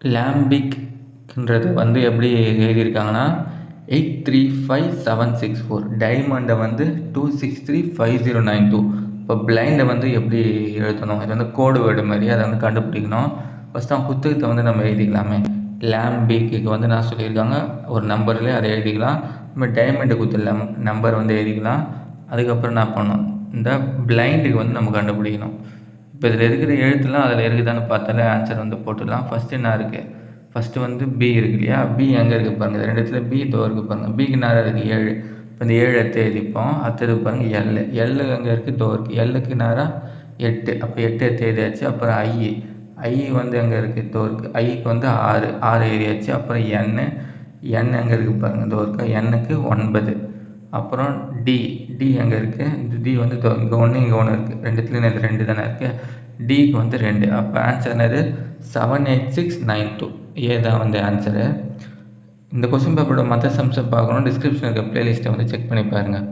லேம்பிக்ன்றது வந்து எப்படி எழுதியிருக்காங்கன்னா 835764, டைமண்டை வந்து 2635092. இப்போ பிளைண்டை வந்து எப்படி எழுதணும், இது வந்து கோடு வேர்டு மாதிரி, அதை வந்து கண்டுபிடிக்கணும். ஃபஸ்ட் அவன் புத்தகத்தை வந்து நம்ம எழுதிக்கலாமே. லேம்பிக்கு வந்து நான் சொல்லியிருக்காங்க ஒரு நம்பர்லேயே அதை எழுதிக்கலாம். நம்ம டைமண்டை கொடுத்த நம்பர் வந்து எழுதிக்கலாம். அதுக்கப்புறம் என்ன பண்ணணும், இந்த பிளைண்டுக்கு வந்து நம்ம கண்டுபிடிக்கணும். இப்போ இதில் இருக்கிற எழுத்துலாம் அதில் இருக்குதான்னு பார்த்தாலே ஆன்சர் வந்து போட்டுடலாம். ஃபஸ்ட்டு என்ன இருக்குது, ஃபஸ்ட்டு வந்து பி இருக்கு இல்லையா, பி எங்கே இருக்குது பாருங்கள், இந்த ரெண்டு இடத்துல பி தோ இருக்குது பாருங்கள். பிக்கு நேரம் இருக்குது 7. இப்போ இந்த 7 எடுத்து எழுதிப்போம். அடுத்தது பாருங்கள் எல் எங்கே இருக்குது, தோ இருக்குது. எல்லுக்கு நேரம் 8. அப்போ 8 எடுத்து எழுதியாச்சு. அப்புறம் ஐ வந்து எங்கே இருக்குது, தோ இருக்குது. ஐக்கு வந்து 6 எழுதியாச்சு. அப்புறம் என் எங்கே இருக்குது பாருங்கள், தோ இருக்குது. எண்ணுக்கு 9. அப்புறம் டி எங்கே இருக்குது, இந்த டி வந்து இங்கே ஒன்று இங்கே ஒன்று இருக்குது. ரெண்டுத்துலேயும் இது 2 தானே இருக்குது. டிக்கு வந்து 2. அப்போ ஆன்சர் என்னது, 78692. ஏ தான் வந்து ஆன்சரு. இந்த கொஸ்டின் பேப்பரோட மற்ற சம்ஸை பார்க்கணும், டிஸ்கிரிப்ஷனில் இருக்க ப்ளேலிஸ்ட்டை வந்து செக் பண்ணி பாருங்கள்.